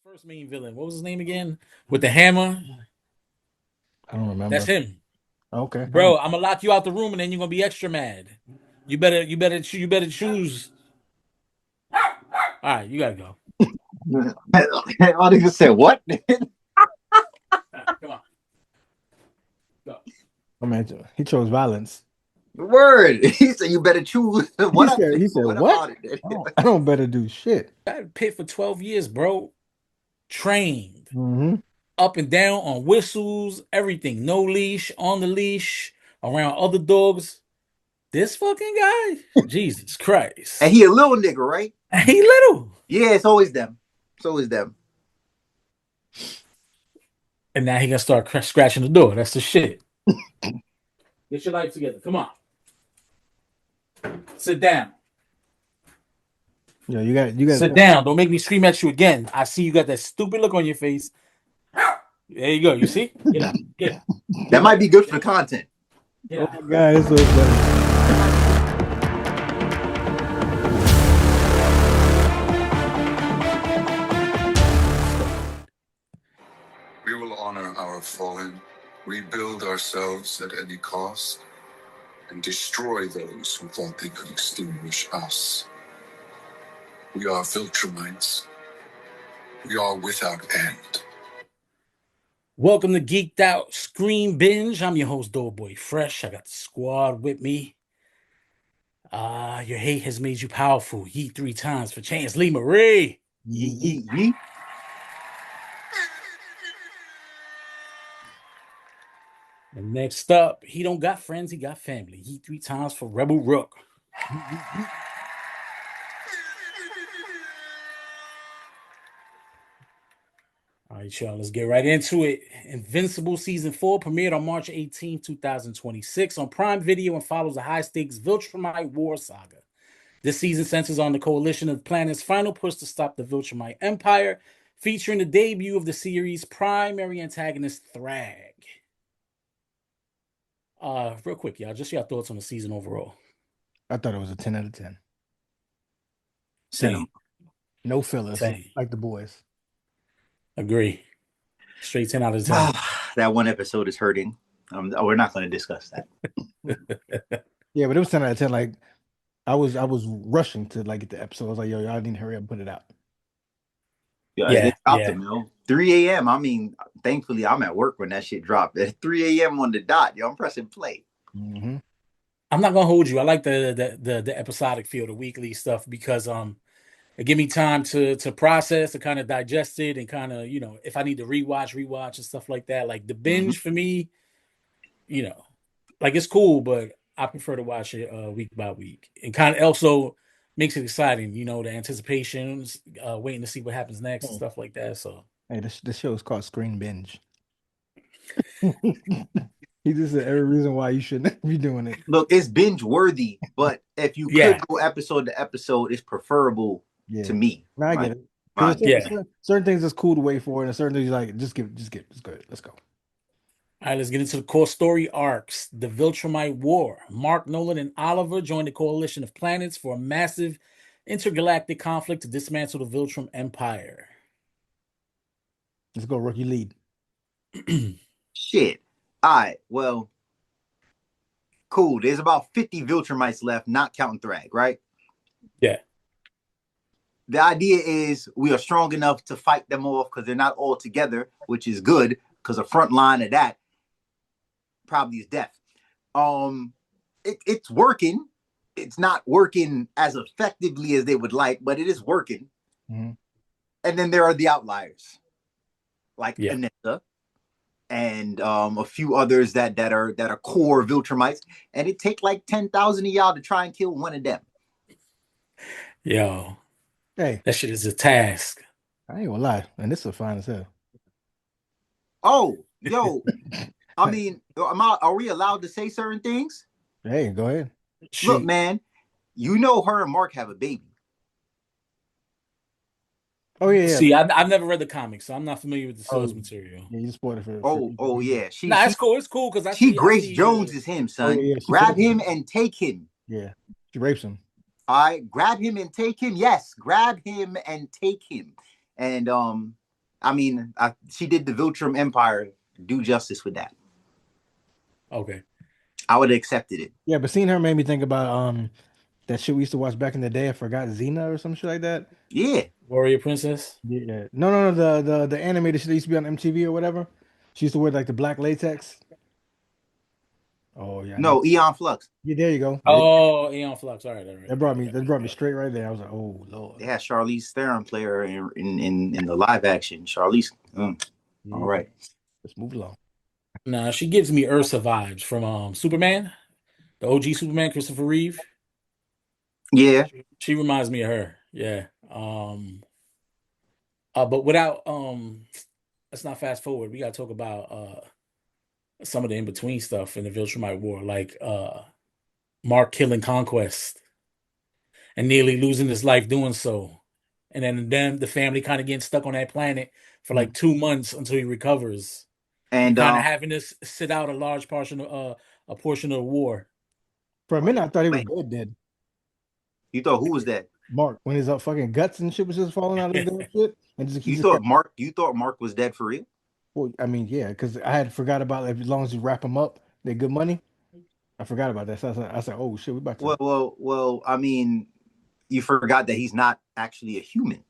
first main villain? What was his name again? With the hammer? I don't That's remember. him. Okay. I don't. Bro, I'm gonna lock you out the room and then you're gonna be extra mad. You better choose. All right, you gotta go. All niggas said what? All right, come on. Go. I mean, he chose violence. Word. He said you better choose. He What up? said. He said What what? about it? I don't better do shit. That pit for 12 years, bro. Trained. Mm-hmm. Up and down on whistles, everything. No leash, on the leash, around other dogs. This fucking guy? Jesus And Christ. he a little nigga, right? He little. Yeah, it's always them. It's always them. And now he gonna start scratching the door. That's the shit. Get your life together. Come on. Sit down. Yeah, you got. Sit down. Don't make me scream at you again. I see you got that stupid look on your face. There you go. You see? Get up. Get up. That might be good for the content. Get Oh up. my god, it's so funny. We will honor our fallen, rebuild ourselves at any cost, and destroy those who thought they could extinguish us. We are Viltrumites. We are without end. Welcome to Geeked Out Screen Binge. I'm your host, Doughboy Fresh. I got the squad with me. Your hate has made you powerful. Yeet 3 times for Chance Lee Marie. Yee. And next up, he don't got friends, he got family. Yeet 3 times for Rebel Rook. All right, y'all, let's get right into it. Invincible Season 4 premiered on March 18, 2026 on Prime Video and follows a high-stakes Viltrumite war saga. This season centers on the coalition of planets' final push to stop the Viltrumite Empire, featuring the debut of the series' primary antagonist, Thrag. Real quick, y'all, just your thoughts on the season overall. I thought it was a 10 out of 10. Same. No fillers, Same. like the boys. Agree. Straight 10 out of 10. That one episode is hurting. We're not going to discuss that. Yeah, but it was 10 out of 10. Like I was rushing to like get the episode. I was like, yo, y'all need to hurry up and put it out. Yeah, it dropped them, yo. 3 a.m. I mean, thankfully, I'm at work when that shit dropped. At 3 a.m. on the dot, yo, I'm pressing play. Mm-hmm. I'm not gonna hold you. I like the episodic feel, the weekly stuff, because it give me time to process, to kind of digest it, and kind of, if I need to rewatch and stuff like that. Like the binge for me, like it's cool, but I prefer to watch it week by week, and kind of also makes it exciting. The anticipations, waiting to see what happens next and stuff like that. So Hey, this show is called Screen Binge. He just said every reason why you shouldn't be doing it. Look, it's binge worthy, but if you could go episode to episode, it's preferable to me. No, I get it. Certain things is cool to wait for, and certain things like just go. Let's go. All right, let's get into the core story arcs. The Viltrumite War. Mark, Nolan, and Oliver join the coalition of planets for a massive intergalactic conflict to dismantle the Viltrum Empire. Let's go, rookie lead. Shit. All right, well, cool. There's about 50 Viltrumites left, not counting Thrag, right? Yeah. The idea is we are strong enough to fight them off because they're not all together, which is good, because the front line of that probably is death. It's working. It's not working as effectively as they would like, but it is working. Mm-hmm. And then there are the outliers, like Anissa and a few others that are core Viltrumites, and it take like 10,000 of y'all to try and kill one of them. Yo, hey, that shit is a task. I ain't gonna lie, and this is fine as hell. Oh, yo, I mean, are we allowed to say certain things? Hey, go ahead. Look, man, her and Mark have a baby. Oh yeah. See, I've never read the comics, so I'm not familiar with the source material. Yeah, you spoiled it for. Oh yeah. It's cool. It's cool because Grace Jones is him, son. Oh, yeah, grab him and take him. Yeah, she rapes him. All right, grab him and take him. Yes, grab him and take him. And I mean, she did the Viltrum Empire do justice with that. Okay. I would have accepted it. Yeah, but seeing her made me think about that shit we used to watch back in the day. I forgot Xena or some shit like that. Yeah. Warrior Princess. Yeah. No. The animated shit that used to be on MTV or whatever. She used to wear like the black latex. Oh yeah. No, Eon Flux. Yeah, there you go. Oh, Aeon Flux. All right. That brought me straight right there. I was like, oh Lord. They had Charlize Theron play her in the live action. Charlize. All right. Let's move along. Nah, she gives me Ursa vibes from Superman, the OG Superman, Christopher Reeve. Yeah. She reminds me of her. Yeah. But without let's not fast forward. We gotta talk about some of the in-between stuff in the Viltrumite War, like Mark killing Conquest and nearly losing his life doing so. And then the family kind of getting stuck on that planet for like 2 months until he recovers. And kind of having to sit out a large portion of the war. For a minute, I thought he was dead. You thought who was dead? Mark, when his fucking guts and shit was just falling out of his damn shit. And you thought Mark was dead for real? Well, I mean, yeah, because I had forgot about it. As long as you wrap him up, they're good money. I forgot about that. So I said, oh shit, we about to. Well. I mean, you forgot that he's not actually a human.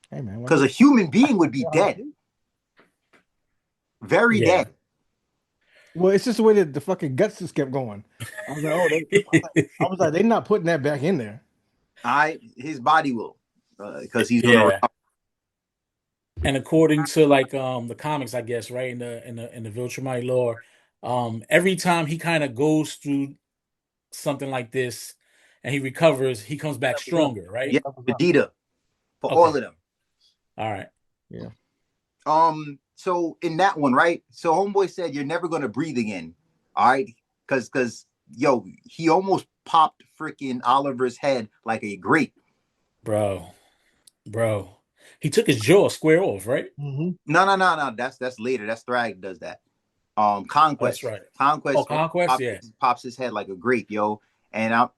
Hey man, because a human being would be dead, very dead. Well, it's just the way that the fucking guts just kept going. I was like, they're not putting that back in there. His body will, because he's gonna recover. And according to like the comics, I guess, right, in the Viltrumite lore, every time he kind of goes through something like this and he recovers, he comes back stronger, right? Yeah, Vegeta for all of them. All right. Yeah. So in that one, right? So homeboy said you're never gonna breathe again. All right, because he almost popped freaking Oliver's head like a grape. Bro. He took his jaw square off, right? Mm-hmm. No. That's later. That's Thrag does that. Conquest. That's right. Conquest. Pops his head like a grape, yo. And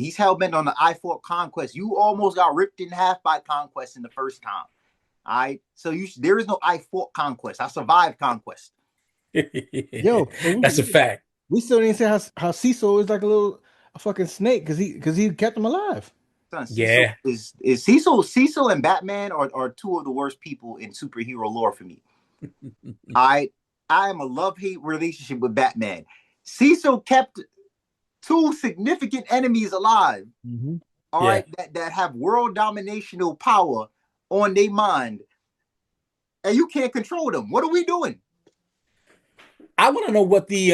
he's hell bent on the I fought Conquest. You almost got ripped in half by Conquest in the first time. All right. So there is no I fought Conquest. I survived Conquest. Yo, that's a fact. We still didn't say how Cecil is like a fucking snake because he kept him alive. Son, Cecil is Cecil and Batman are two of the worst people in superhero lore for me. I am a love-hate relationship with Batman. Cecil kept two significant enemies alive. Mm-hmm. All right, that have world dominational power on their mind, and you can't control them. What are we doing? I want to know what the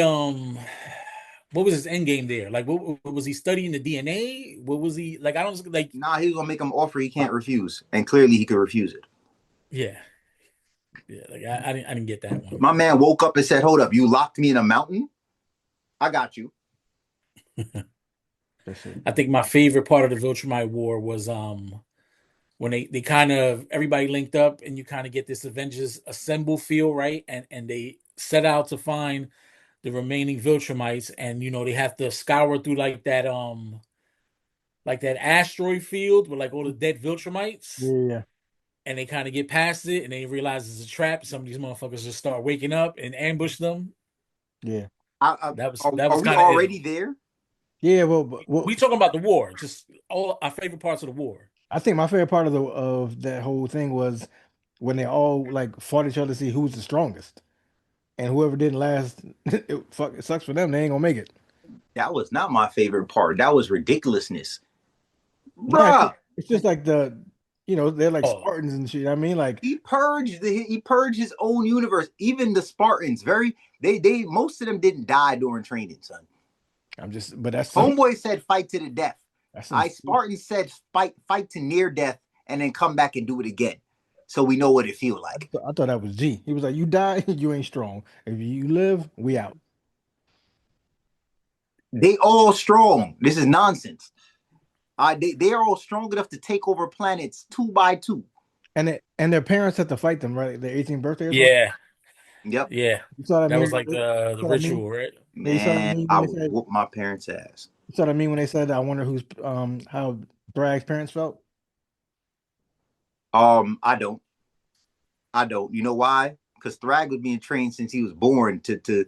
what was his end game there? Like, what was he studying the DNA? What was he like? I don't like. Nah, he was gonna make him offer he can't refuse, and clearly he could refuse it. Yeah. Like I didn't get that one. My man woke up and said, "Hold up, you locked me in a mountain? I got you." I think my favorite part of the Viltrumite War was when they kind of everybody linked up and you kind of get this Avengers Assemble feel, right? And they set out to find the remaining Viltrumites, and they have to scour through like that asteroid field with like all the dead Viltrumites. Yeah. And they kind of get past it and they realize it's a trap. Some of these motherfuckers just start waking up and ambush them. Yeah. That was kind of already there. Yeah, well, we talking about the war, just all our favorite parts of the war. I think my favorite part of that whole thing was when they all like fought each other to see who's the strongest, and whoever didn't last, it sucks for them. They ain't gonna make it. That was not my favorite part. That was ridiculousness, bruh. It's just like they're like Spartans and shit. I mean, like he purged his own universe. Even the Spartans, they most of them didn't die during training, son. But that's homeboy said fight to the death. Spartan said fight to near death and then come back and do it again. So we know what it feels like. I thought that was G. He was like, you die, you ain't strong. If you live, we out. They all strong. This is nonsense. They are all strong enough to take over planets 2 by 2. And their parents had to fight them, right? Their 18th birthday. Yeah. Yep. Yeah. That was like the ritual, right? Man, I would whoop my parents' ass. You saw what I mean when they said, "I wonder who's how Brag's parents felt." I don't. I don't. You know why? Because Thrag was being trained since he was born to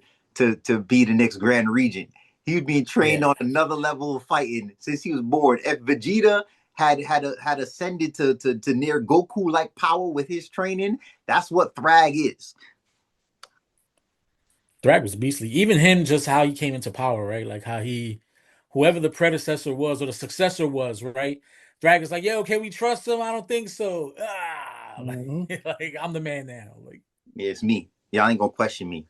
be the next Grand Regent. He was being trained on another level of fighting since he was born. If Vegeta had ascended to near Goku like power with his training, that's what Thrag is. Thrag was beastly. Even him, just how he came into power, right? Like how whoever the predecessor was or the successor was, right? Thrag is like, yo, can we trust him? I don't think so. Like I'm the man now. Like, yeah, it's me. Y'all ain't gonna question me.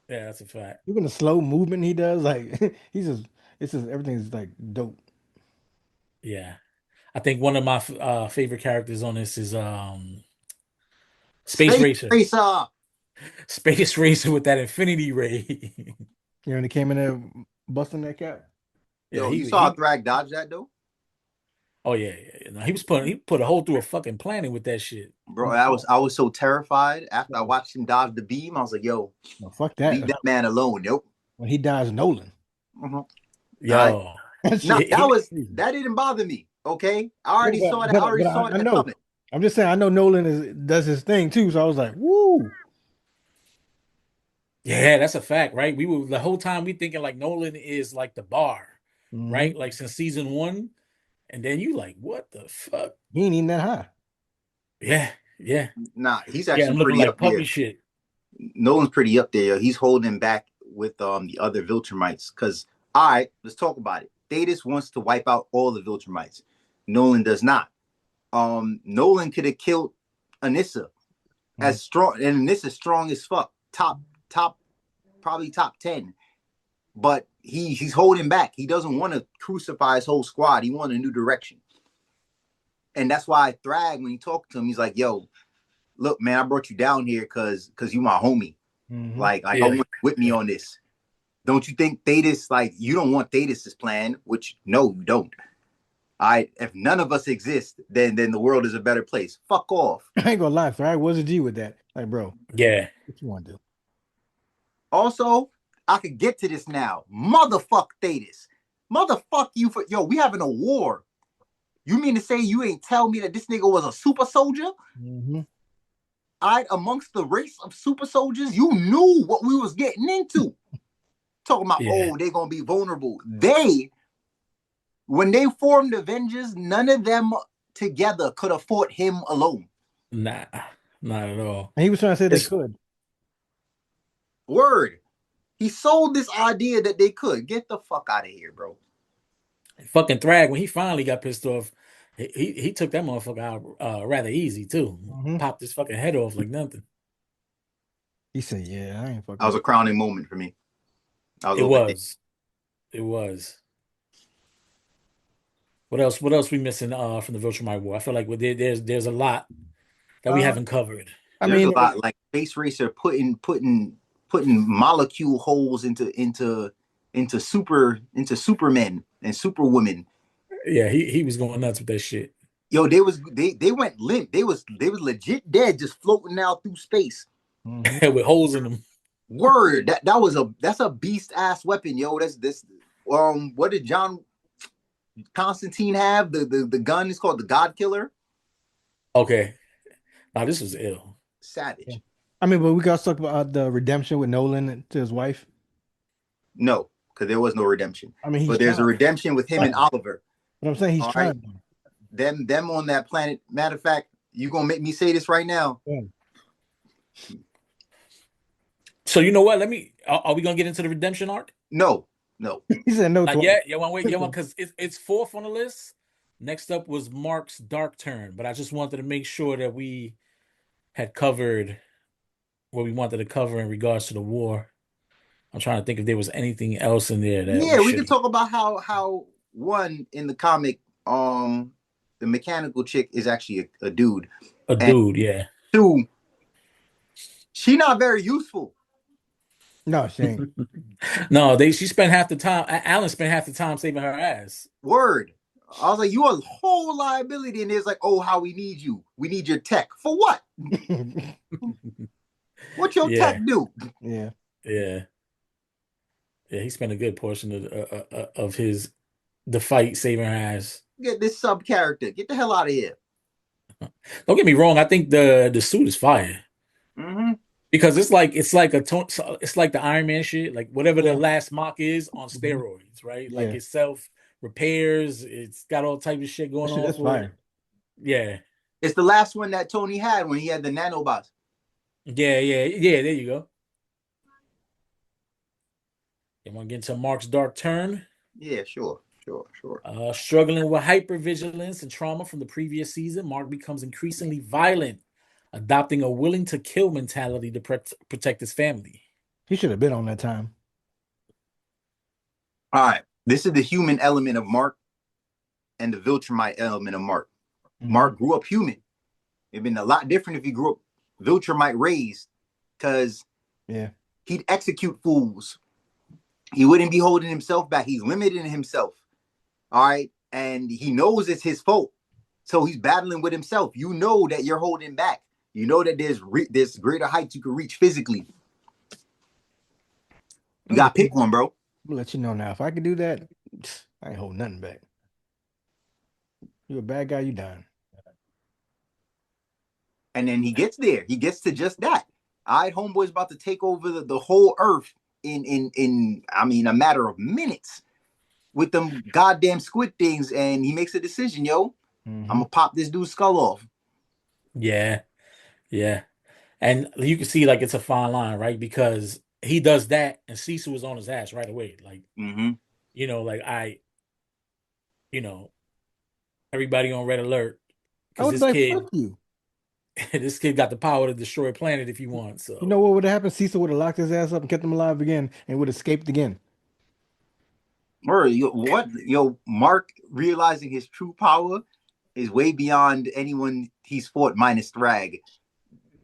Yeah, that's a fact. Even the slow movement he does, like it's just everything's like dope. Yeah, I think one of my favorite characters on this is Space Racer. Space Racer with that Infinity Ray. When he came in there busting that cap. Yo, you saw Thrag dodge that though? Oh yeah. No, he put a hole through a fucking planet with that shit. Bro, I was so terrified after I watched him dodge the beam. I was like, yo, no, fuck that. Leave that man alone. Nope. When he dodged Nolan. Mm-hmm. Yo. That didn't bother me. Okay. I already saw that. I know. Coming. I'm just saying I know Nolan does his thing too. So I was like, woo. Yeah, that's a fact, right? We were the whole time we thinking like Nolan is like the bar, right? Like since season 1. And then you like, what the fuck? He ain't even that high. Yeah. Nah, he's actually looking pretty like up puppy there. shit. Nolan's pretty up there. He's holding back with the other Viltrumites. Because, all right, let's talk about it. Thetis wants to wipe out all the Viltrumites. Nolan does not. Nolan could have killed Anissa as strong, and Anissa's strong as fuck. Probably top 10. But he's holding back. He doesn't want to crucify his whole squad. He wants a new direction. And that's why Thrag, when you talk to him, he's like, yo, look, man, I brought you down here because you my homie. Like I want you with me on this. Don't you think Thetis, like, you don't want Thetis' plan, which, no, you don't. If none of us exist, then the world is a better place. Fuck off. I ain't gonna lie, Thrag was a G with that. Like, bro. Yeah. What you want to do? Also, I could get to this now. Motherfuck Thetis. Motherfuck you for, yo, we having a war. You mean to say you ain't tell me that this nigga was a super soldier? Amongst the race of super soldiers, you knew what we was getting into. Talking about, they're going to be vulnerable. When they formed Avengers, none of them together could have fought him alone. Nah, not at all. And he was trying to say they could. Word. He sold this idea that they could. Get the fuck out of here, bro. Fucking Thrag, when he finally got pissed off, he took that motherfucker out rather easy too. Popped his fucking head off like nothing. He said, "Yeah, I ain't fucking." That was a crowning moment for me. It was. What else we missing from the Viltrumite War? I feel like there's a lot that we haven't covered. There's a lot, like Space Racer putting molecule holes into Supermen and Superwomen. Yeah, he was going nuts with that shit. Yo, they went limp. They was legit dead, just floating out through space with holes in them. Word, that's a beast ass weapon, yo. That's this. What did John Constantine have? The gun is called the God Killer. Okay, now this was ill. Savage. Yeah. I mean, but we got to talk about the redemption with Nolan to his wife. No, because there was no redemption. I mean, but there's a redemption with him and Oliver. But I'm saying he's trying. Right? Them on that planet. Matter of fact, you gonna make me say this right now. Yeah. So you know what? Are we gonna get into the redemption arc? No. He said no. Yeah, wait, because it's fourth on the list. Next up was Mark's Dark Turn, but I just wanted to make sure that we had covered what we wanted to cover in regards to the war. I'm trying to think if there was anything else in there that we can talk about how one in the comic, the mechanical chick is actually a dude. Dude, yeah. Two, she not very useful. No, she ain't. No, she spent half the time. Alan spent half the time saving her ass. Word. I was like, you a whole liability, and it's like, oh, how we need you. We need your tech. For what? What your tech do? Yeah. Yeah, he spent a good portion of the fight saving her ass. Get this sub character. Get the hell out of here. Don't get me wrong. I think the suit is fire. Because it's like it's like the Iron Man shit, like whatever the last mock is on steroids, right? Like Yeah. it self repairs, it's got all type of shit going on That's for it. fire. Yeah. It's the last one that Tony had when he had the nanobots. Yeah. There you go. You want to get into Mark's dark turn? Yeah, sure. Struggling with hypervigilance and trauma from the previous season, Mark becomes increasingly violent, adopting a willing to kill mentality to protect his family. He should have been on that time. All right. This is the human element of Mark and the Viltrumite element of Mark. Mark grew up human. It'd been a lot different if he grew up Viltrumite raised, because he'd execute fools. He wouldn't be holding himself back. He's limiting himself. All right. And he knows it's his fault. So he's battling with himself. You know that you're holding back. You know that there's greater heights you can reach physically. You got to pick one, bro. I'll let you know now. If I could do that, I ain't holding nothing back. You a bad guy, you dying. And then he gets there. He gets to just that. All right, homeboy's about to take over the whole earth in a matter of minutes with them goddamn squid things. And he makes a decision, yo. I'm going to pop this dude's skull off. Yeah. And you can see like it's a fine line, right? Because he does that and Cecil was on his ass right away. Like, you know, like everybody on red alert. Because fuck you. This kid got the power to destroy a planet if you want. So you know what would have happened? Cecil would have locked his ass up and kept him alive again and would have escaped again. Or Mark realizing his true power is way beyond anyone he's fought minus Thrag.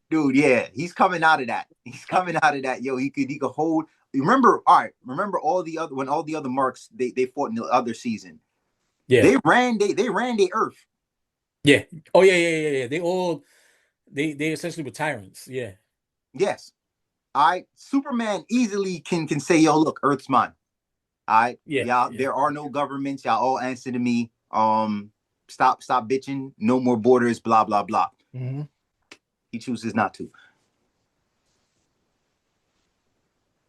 Dude, yeah, he's coming out of that. Yo, he could hold. Remember all the other Marks they fought in the other season. Yeah, they ran the Earth. Yeah. Oh yeah. They essentially were tyrants. Yeah. Yes. Superman easily can say, yo, look, Earth's mine. Y'all, there are no governments. Y'all all answer to me. Stop bitching. No more borders. Blah blah blah. He chooses not to.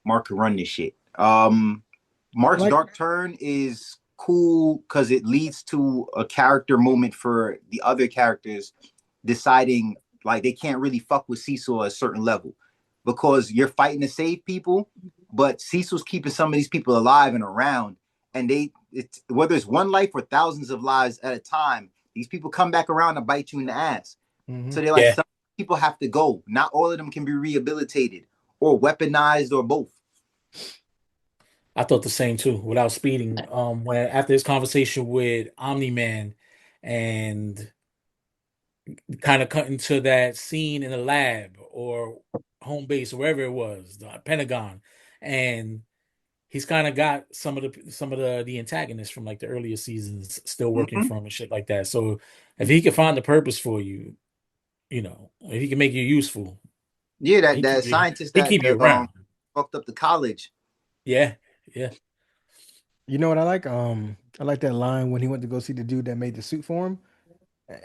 Mark can run this shit. Mark's dark turn is cool because it leads to a character moment for the other characters deciding like they can't really fuck with Cecil at a certain level because you're fighting to save people, but Cecil's keeping some of these people alive and around, and whether it's one life or thousands of lives at a time, these people come back around and bite you in the ass. So they're like, some people have to go. Not all of them can be rehabilitated or weaponized or both. I thought the same too, without speeding. When after this conversation with Omni-Man and kind of cut into that scene in the lab or home base or wherever it was, the Pentagon, and he's kind of got some of the antagonists from like the earlier seasons still working for him and shit like that. So if he can find the purpose for you, if he can make you useful. Yeah, that scientist that keep you around. Fucked up the college. Yeah. You know what I like? I like that line when he went to go see the dude that made the suit for him.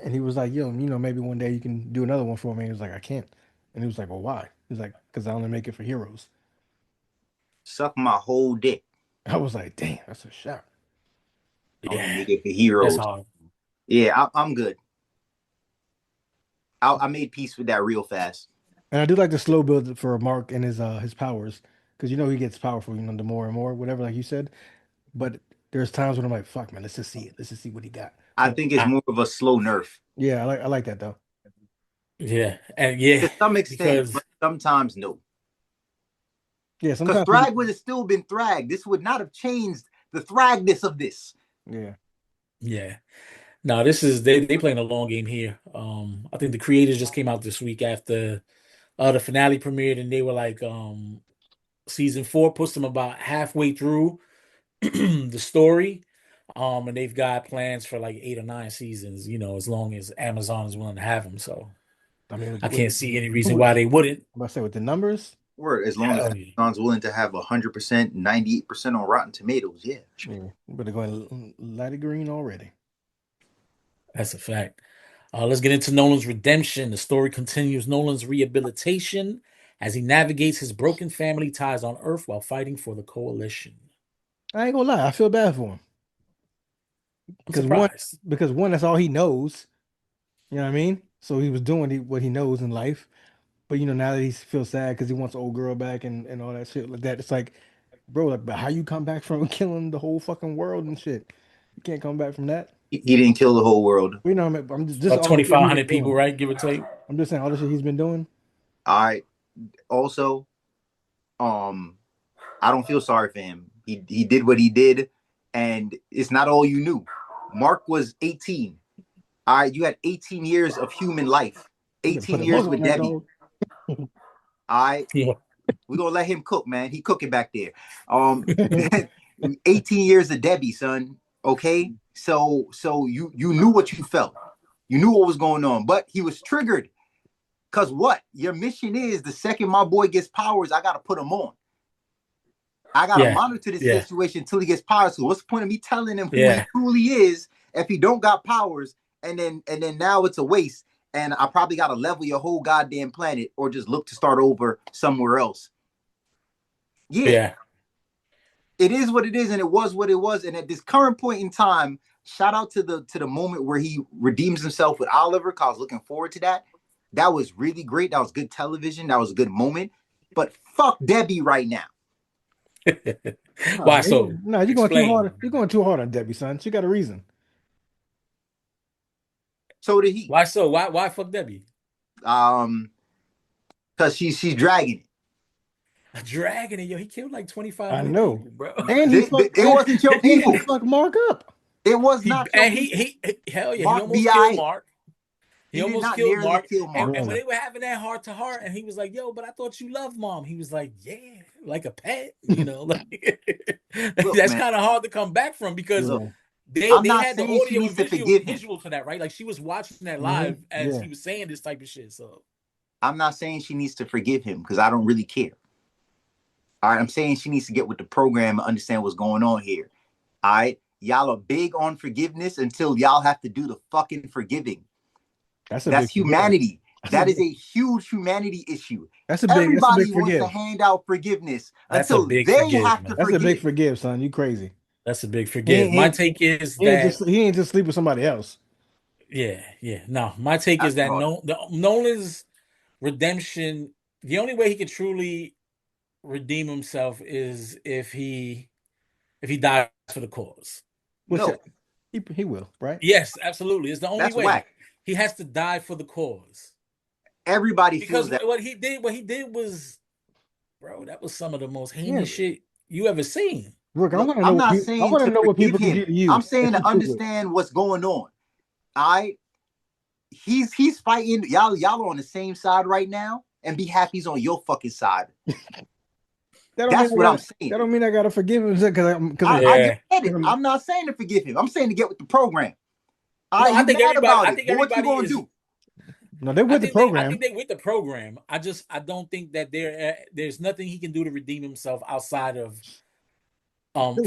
And he was like, yo, maybe one day you can do another one for me. And he was like, I can't. And he was like, well, why? He was like, because I only make it for heroes. Suck my whole dick. I was like, damn, that's a shot. Yeah. Only make it for heroes. That's hard. Yeah, I'm good. I made peace with that real fast. And I do like the slow build for Mark and his powers. Because he gets powerful, the more and more, whatever, like you said. But there's times when I'm like, fuck, man, let's just see it. Let's just see what he got. So, I think it's more of a slow nerf. Yeah, I like that though. Yeah, and to some extent, but sometimes no. Yeah, sometimes because Thrag would have still been Thrag. This would not have changed the Thragness of this. Yeah. No, this is they playing a long game here. I think the creators just came out this week after the finale premiered, and they were like, season 4 puts them about halfway through the story. And they've got plans for like 8 or 9 seasons, as long as Amazon is willing to have them. So I can't see any reason why they wouldn't. I'm about to say with the numbers. As long as Amazon's willing to have 100%, 98% on Rotten Tomatoes, yeah. But they're going light green already. That's a fact. Let's get into Nolan's redemption. The story continues Nolan's rehabilitation as he navigates his broken family ties on Earth while fighting for the Coalition. I ain't gonna lie, I feel bad for him. I'm surprised. Because one, that's all he knows. You know what I mean? So he was doing what he knows in life. But now that he feels sad because he wants the old girl back and all that shit like that, it's like, bro, like, but how you come back from killing the whole fucking world and shit? You can't come back from that. He didn't kill the whole world. I'm just About all the shit he's 2,500 been people, doing. right? Give or take. I'm just saying all the shit he's been doing. All right. Also, I don't feel sorry for him. He did what he did, and it's not all you knew. Mark was 18. All right, you had 18 years of human life. 18 years with Debbie. All right. Yeah. We're gonna let him cook, man. He cooking back there. 18 years of Debbie, son. Okay. So you knew what you felt. You knew what was going on, but he was triggered. Cause what? Your mission is the second my boy gets powers, I gotta put him on. I gotta monitor this situation until he gets powers. So what's the point of me telling him who he truly is if he don't got powers? And then now it's a waste. And I probably gotta level your whole goddamn planet or just look to start over somewhere else. Yeah. It is what it is, and it was what it was. And at this current point in time, shout out to the moment where he redeems himself with Oliver, because I was looking forward to that. That was really great. That was good television. That was a good moment. But fuck Debbie right now. Why so? No, you're going too hard. You're going too hard on Debbie, son. She got a reason. So did he. Why so? Why fuck Debbie? Because she's dragging it. Dragging it, yo. He killed like 2,500 I know, people, bro. And it wasn't your people. He fucked Mark up. It was not. And he hell yeah, Mark he almost killed Mark. He almost killed Mark. And when they were having that heart to heart, and he was like, "Yo, but I thought you loved Mom." He was like, "Yeah, like a pet." Like that's kind of hard to come back from, because they had the audio and visual to that, right? Like she was watching that live as he was saying this type of shit. So I'm not saying she needs to forgive him, because I don't really care. All right, I'm saying she needs to get with the program and understand what's going on here. All right, y'all are big on forgiveness until y'all have to do the fucking forgiving. That's humanity. That is a huge humanity issue. Everybody wants to hand out forgiveness until they have to forgive. That's a big forgive, son. You crazy. That's a big forgive. My take is that he ain't just sleep with somebody else. Yeah. No, my take is that Nolan's redemption, the only way he can truly redeem himself is if he dies for the cause. No, he will, right? Yes, absolutely. It's the only way. Whack. He has to die for the cause. Everybody because feels that. What he did was, bro, that was some of the most heinous shit you ever seen. Look, I want to know. I'm not saying I want to know what people can do to you. I'm saying to understand what's going on. He's fighting. Y'all are on the same side right now, and be happy he's on your fucking side. That's what I'm saying. That don't mean I gotta forgive him because I get it. I'm not saying to forgive him. I'm saying to get with the program. I think everybody. What you gonna do? No, they're with the program. I think they're with the program. I don't think that there's nothing he can do to redeem himself outside of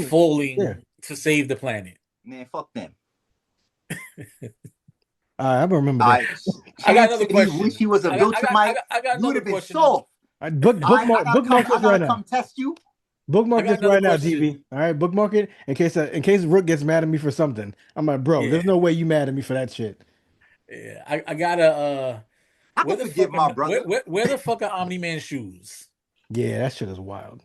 falling to save the planet. Man, fuck them. I remember that. I got another question. Wish he was a Viltrumite. I got another question. Bookmark this right now. Come test you. Bookmark this right now, TV. All right, bookmark it in case Rook gets mad at me for something. I'm like, bro, there's no way you mad at me for that shit. Yeah, I gotta. I can forgive my brother. Where the fuck are Omni-Man shoes? Yeah, that shit is wild.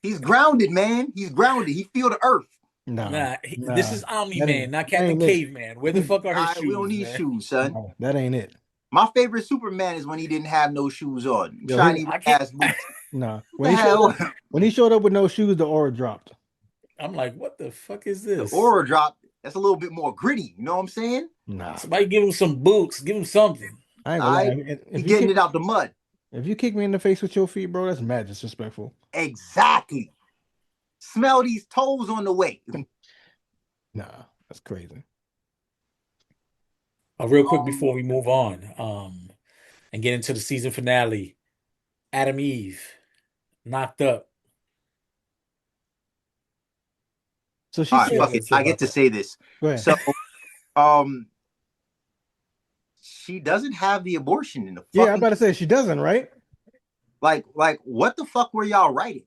He's grounded, man. He's grounded. He feel the earth. Nah. This is Omni-Man, not Captain Caveman. Where the fuck are his shoes? We don't need shoes, son. No, that ain't it. My favorite Superman is when he didn't have no shoes on. Shiny ass boots. No. When he showed up with no shoes, the aura dropped. I'm like, what the fuck is this? The aura dropped. That's a little bit more gritty. You know what I'm saying? Nah. Somebody give him some boots. Give him something. I ain't gonna lie. He's getting it out the mud. If you kick me in the face with your feet, bro, that's mad disrespectful. Exactly. Smell these toes on the way. Nah, that's crazy. Real quick before we move on, and get into the season finale, Adam Eve knocked up. So she said, I get to say this. Go ahead. So She doesn't have the abortion in the Yeah, I'm fucking. about to say she doesn't, right? Like what the fuck were y'all writing?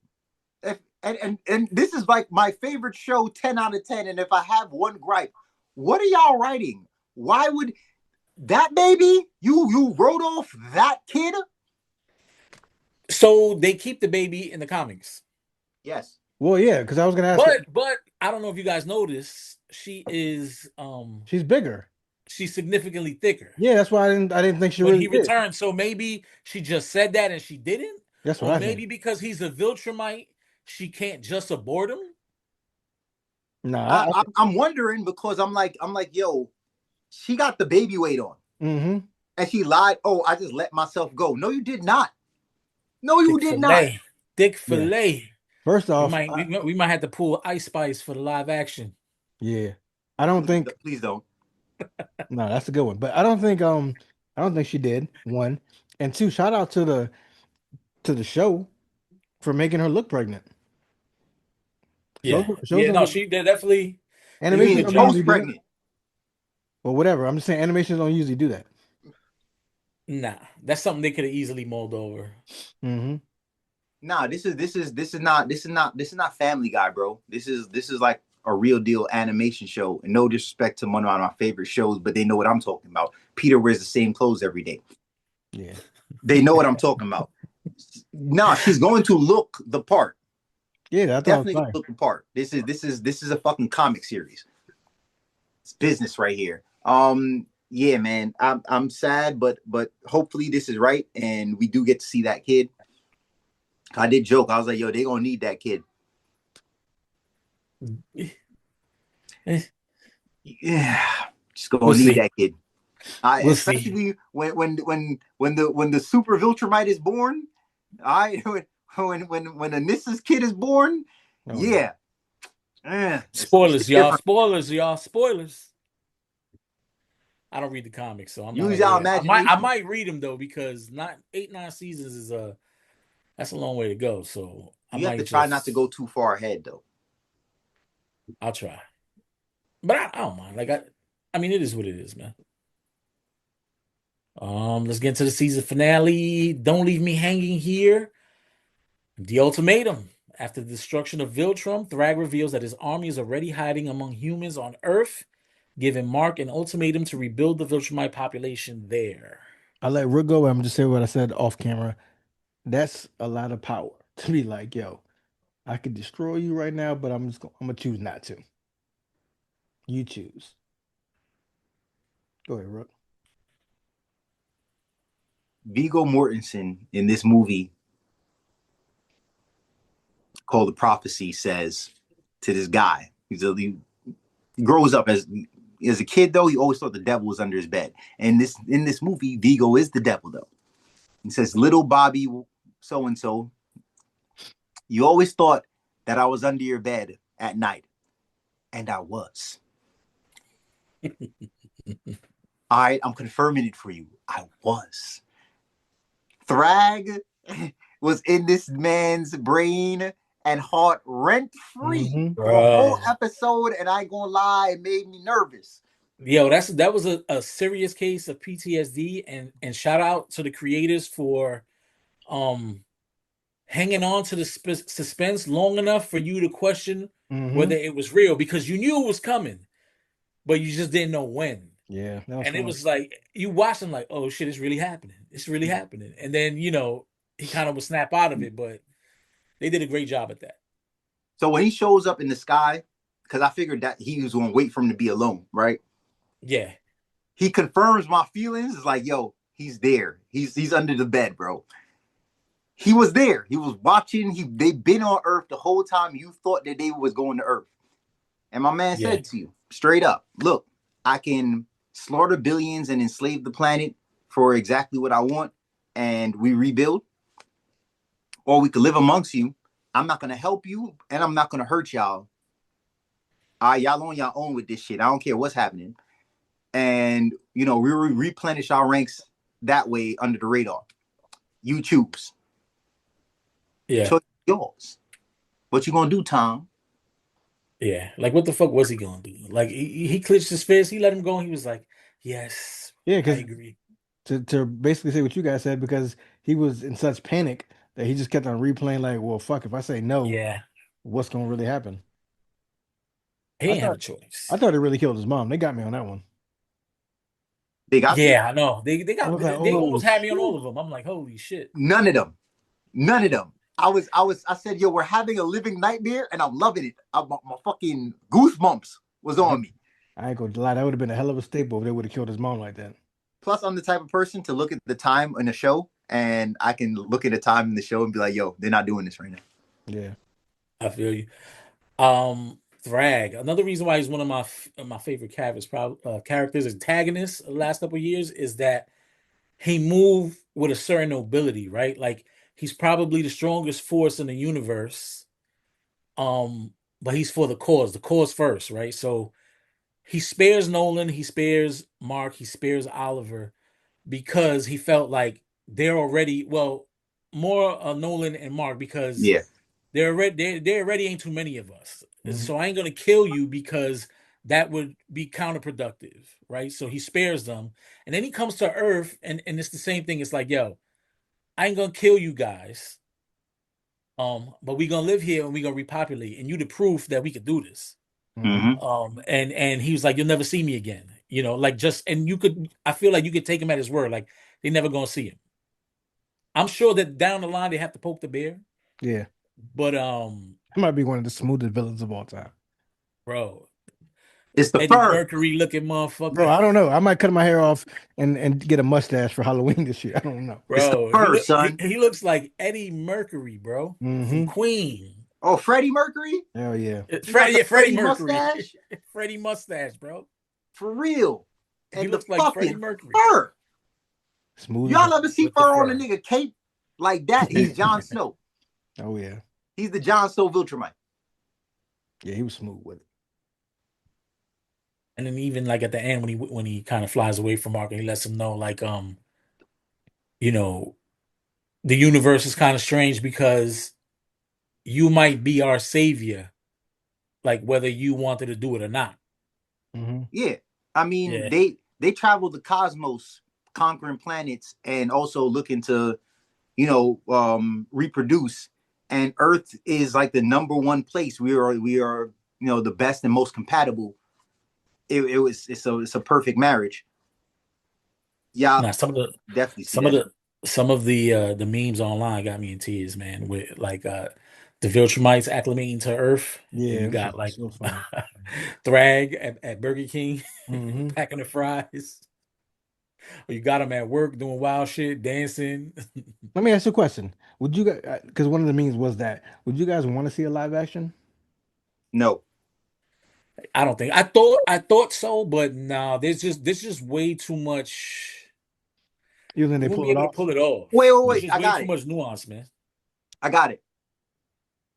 And this is like my favorite show, 10 out of 10. And if I have one gripe, what are y'all writing? Why would that baby? You wrote off that kid? So they keep the baby in the comics. Yes. Well, yeah, because I was gonna ask. But I don't know if you guys noticed, she's bigger. she's significantly thicker. Yeah, that's why I didn't think she When really he did. returned, so maybe she just said that and she didn't, That's what or I maybe think. because he's a Viltrumite, she can't just abort him. Nah, I'm wondering because I'm like, yo, she got the baby weight on. Mm-hmm. And she lied. Oh, I just let myself go. No, you did not. No, you did not. Dick fillet. First off, we might have to pull Ice Spice for the live action. Yeah, I don't think. Please don't. No, that's a good one. But I don't think she did. One and two. Shout out to the show for making her look pregnant. Yeah, Shows no, she did definitely. Animations good don't job. usually do that. Post-pregnant. Well, whatever. I'm just saying animations don't usually do that. Nah, that's something they could have easily mulled over. Mm-hmm. Nah, this is not Family Guy, bro. This is like a real deal animation show. And no disrespect to one of my favorite shows, but they know what I'm talking about. Peter wears the same clothes every day. Yeah, they know what I'm talking about. Nah, she's going to look the part. Yeah, that's definitely gonna look the part. This is a fucking comic series. It's business right here. Yeah, man. I'm sad, but hopefully this is right and we do get to see that kid. I did joke. I was like, yo, they gonna need that kid. Yeah, just gonna need that kid. Especially when the super Viltrumite is born. When Anissa's kid is born, yeah. Spoilers, y'all. Spoilers. I don't read the comics, so I'm use y'all imagination. I might read them though, because 9 seasons is that's a long way to go. So you have to try not to go too far ahead, though. I'll try, but I don't mind. Like I mean, it is what it is, man. Let's get into the season finale. Don't leave me hanging here. The ultimatum. After the destruction of Viltrum, Thrag reveals that his army is already hiding among humans on Earth, giving Mark an ultimatum to rebuild the Viltrumite population there. I let Rook go. I'm just saying what I said off camera. That's a lot of power to be like, yo, I could destroy you right now, but I'm gonna choose not to. You choose. Go ahead, Rook. Viggo Mortensen in this movie called The Prophecy says to this guy, he grows up as a kid, though, he always thought the devil was under his bed. And in this movie, Viggo is the devil, though. He says, little Bobby so-and-so, you always thought that I was under your bed at night. And I was. I'm confirming it for you. I was. Thrag was in this man's brain and heart rent-free for a whole episode, and I ain't gonna lie, it made me nervous. Yo, that was a serious case of PTSD, and shout out to the creators for hanging on to the suspense long enough for you to question whether it was real, because you knew it was coming, but you just didn't know when. Yeah, and it was like you watched him like, oh shit, it's really happening. It's really happening. And then he kind of would snap out of it, but they did a great job at that. So when he shows up in the sky, because I figured that he was going to wait for him to be alone, right? Yeah. He confirms my feelings. It's like, yo, he's there. He's under the bed, bro. He was there. He was watching. They've been on Earth the whole time. You thought that they was going to Earth. And my man said to you, straight up, look, I can slaughter billions and enslave the planet for exactly what I want, and we rebuild. Or we could live amongst you. I'm not going to help you, and I'm not going to hurt y'all. Y'all on your own with this shit. I don't care what's happening. And, we replenish our ranks that way under the radar. You choose. Yeah. Choice yours. What you going to do, Tom? Yeah. Like, what the fuck was he going to do? Like, he clenched his fist. He let him go. And he was like, yes, Yeah, I because agree. to basically say what you guys said, because he was in such panic that he just kept on replaying, like, well, fuck, if I say no, Yeah, what's gonna really happen? he I didn't have a thought I choice. thought he really killed his mom. They got me on that one. They got you. Yeah, I know. I was like, They oh almost had me on all shit. of them. I'm like, holy shit. None of them. None of them. I said, yo, we're having a living nightmare, and I'm loving it. My fucking goosebumps was I, on me. I ain't gonna lie, that would have been a hell of a staple if they would have killed his mom like that. Plus, I'm the type of person to look at the time in a show, and I can look at the time in the show and be like, yo, they're not doing this right now. Yeah. I feel you. Thrag. Another reason why he's one of my favorite characters, antagonists of the last couple of years is that he moved with a certain nobility, right? Like he's probably the strongest force in the universe. But he's for the cause first, right? So he spares Nolan, he spares Mark, he spares Oliver because he felt like they're already more Nolan and Mark because Yeah. there already ain't too many of us. Mhm. So I ain't gonna kill you because that would be counterproductive, right? So he spares them, and then he comes to Earth, and it's the same thing. It's like, yo, I ain't gonna kill you guys, but we gonna live here and we gonna repopulate, and you the proof that we could do this. Mhm. Mm-hmm. And he was like, you'll never see me again, like and I feel like you could take him at his word, like they never gonna see him. I'm sure that down the line they have to poke the bear, Yeah. but He might be one of the smoothest villains of all time. bro, It's the Eddie fur. Mercury looking Bro, motherfucker. I don't know. I might cut my hair off and get a mustache for Halloween this year. I don't know. It's the Bro, fur, son. he looks like Eddie Mercury, bro, from Mm-hmm. Queen. Oh, Freddie Mercury? Hell yeah. You got the Freddie Freddie Mercury. mustache? Freddie mustache, bro. For real. He And the looks like Freddie fucking Mercury fur. Smooth as Y'all hell. ever see with the fur on a fur. nigga cape like that? He's Jon Snow. Oh yeah. He's the Jon Snow Viltrumite. Yeah, he was smooth with it. And then even like at the end when he kind of flies away from Mark and he lets him know like you know the universe is kind of strange because you might be our savior, like whether you wanted to do it or not. Mm-hmm. Yeah. I mean, Yeah. they travel the cosmos, conquering planets, and also looking to, reproduce. And Earth is like the number one place. We are the best and most compatible. It's a perfect marriage. Yeah, Now definitely see that. some of the memes online got me in tears, man. With like the Viltrumites acclimating to Earth, and Yeah, you this got shit was like so funny. Thrag at Burger King Mm-hmm. packing the fries. Or you got him at work doing wild shit, dancing. Let me ask you a question. Would you guys, because one of the memes was that, would you guys want to see a live action? No. I don't think I thought so, but no, there's just way too much. You think We they won't pull be it able to off? pull it off. Wait, wait, There's wait. just I way got too it. much nuance, man. I got it.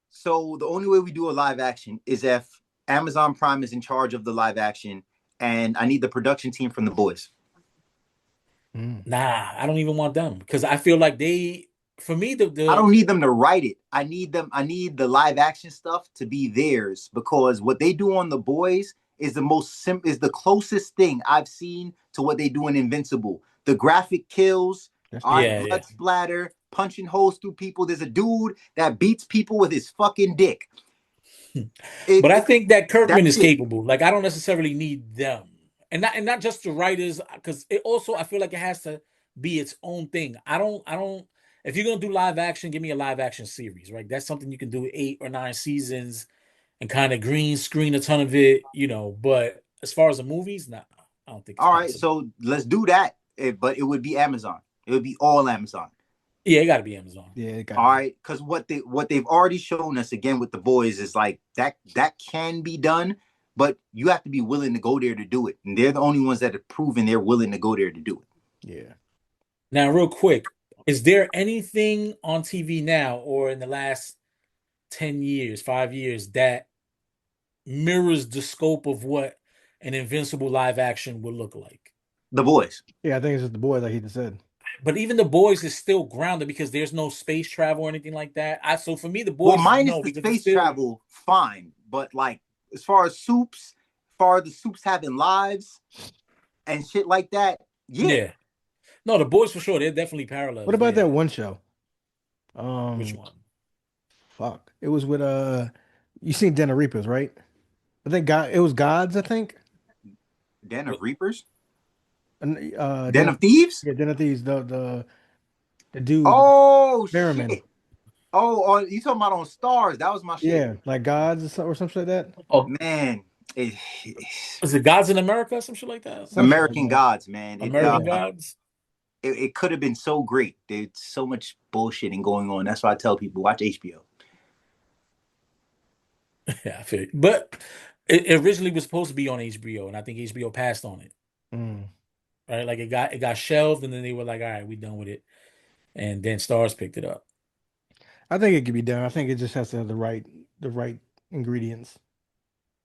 So the only way we do a live action is if Amazon Prime is in charge of the live action, and I need the production team from The Boys. Mm. Nah, I don't even want them because I feel like for me, I don't need them to write it. I need the live action stuff to be theirs, because what they do on The Boys is the closest thing I've seen to what they do in Invincible. The graphic kills, That's all true. right, Yeah, blood splatter, punching holes through people. There's a dude that beats people with his fucking dick. but I think that Kirkman That's is it. capable. Like I don't necessarily need them, and not just the writers, because it also I feel like it has to be its own thing. I don't. If you're gonna do live action, give me a live action series, right? That's something you can do 8 or 9 seasons and kind of green screen a ton of it, But as far as the movies, nah, I don't think it's All right, possible. so let's do that. But it would be Amazon. It would be all Amazon. Yeah, it got to be Amazon. Yeah, it got All right, because what they've already shown us again with The Boys is like that can be done, but you have to be willing to go there to do it, and they're the only ones that have proven they're willing to go there to do it. Yeah. Now, real quick, is there anything on TV now or in the last 10 years, 5 years that mirrors the scope of what an Invincible live action would look like? The Boys. Yeah, I think it's just the boys, like he just said. But even the boys is still grounded because there's no space travel or anything like that. So for me, the Well, boys is minus no the because it's space still travel, fine, but like as far as the soups having lives and shit like that, Yeah. No, the boys for sure. They're definitely parallels. What about yeah. that one show? Which one? Fuck. It was with you seen Den of Reapers, right? I think it was Gods, I think. Den of Reapers? Den of Thieves? Yeah, Den of Thieves. The dude. Oh Merriman. shit. Oh, you talking about on Stars? That was my shit. Yeah, like Gods or something like that. Oh man, Is it Gods in America? Some shit like that. American like that. Gods, man. American Gods. It could have been so great. There's so much bullshitting going on. That's why I tell people watch HBO. Yeah, I feel it. But it originally was supposed to be on HBO, and I think HBO passed on it. Right, like it got shelved, and then they were like, "All right, we done with it," and then Stars picked it up. I think it could be done. I think it just has to have the right ingredients.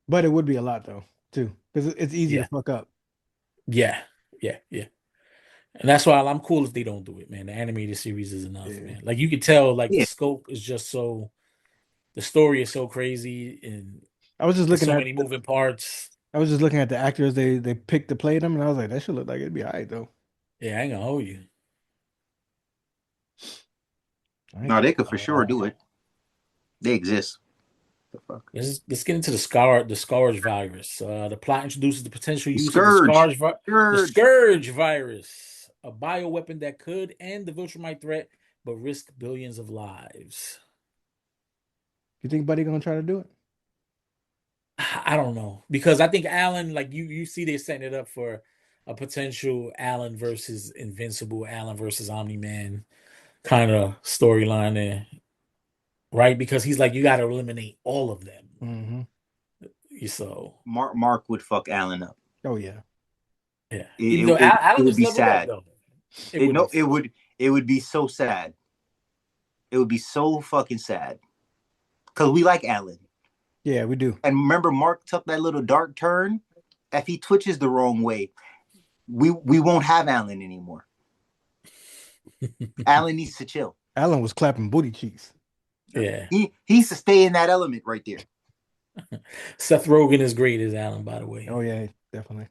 But it would be a lot though, too, because it's easy to fuck up. Yeah. And that's why I'm cool if they don't do it, man. The animated series is enough, man. Like you could tell, like the scope is just so, the story is so crazy, and I was just looking so at many moving parts. I was just looking at the actors they picked to play them, and I was like, that should look like it'd be all right though. Yeah, I ain't gonna hold you. No, they could for sure do it. They exist. The fuck? Let's get into the Scourge virus. The plot introduces the potential use Scourge. of the Scourge virus, a bioweapon that could end the Viltrumite threat, but risk billions of lives. You think Buddy gonna try to do it? I don't know, because I think Alan, like you see, they're setting it up for a potential Alan versus Invincible, Alan versus Omni-Man kind of storyline there, right? Because he's like, you got to eliminate all of them. So Mark would fuck Alan up. Oh yeah. Even though Alan would be leveled sad. Up, it would be so sad. It would be so fucking sad. Because we like Alan. Yeah, we do. And remember, Mark took that little dark turn. If he twitches the wrong way, we won't have Alan anymore. Alan needs to chill. Alan was clapping booty cheeks. Yeah. He needs to stay in that element right there. Seth Rogen is great as Alan, by the way. Oh yeah, definitely.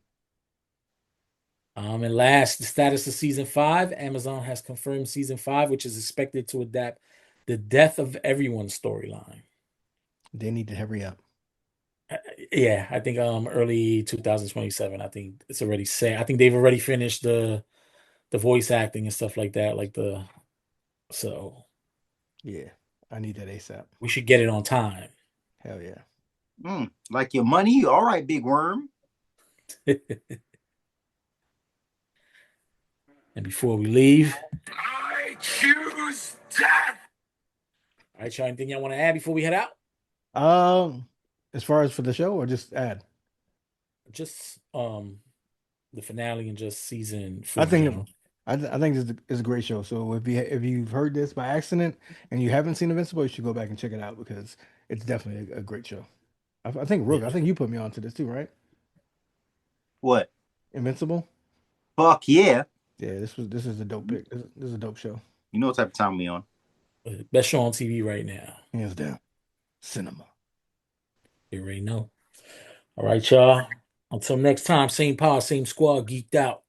And last, the status of season 5. Amazon has confirmed season 5, which is expected to adapt the Death of Everyone storyline. They need to hurry up. Yeah, I think early 2027. I think it's already set. I think they've already finished the voice acting and stuff like that. So yeah, I need that ASAP. We should get it on time. Hell yeah. Like your money? All right, big worm. And before we leave, I choose death. All right, y'all, anything y'all want to add before we head out? As far as for the show, or just add? Just the finale and just season 4. I think it's a great show. So if you've heard this by accident and you haven't seen Invincible, you should go back and check it out because it's definitely a great show. I think Rook, I think you put me on to this too, right? What? Invincible? Fuck yeah. Yeah, this is a dope pick. This is a dope show. You know what type of time we on? Best show on TV right now. Hands down. Cinema. You already know. All right, y'all. Until next time, same power, same squad, geeked out.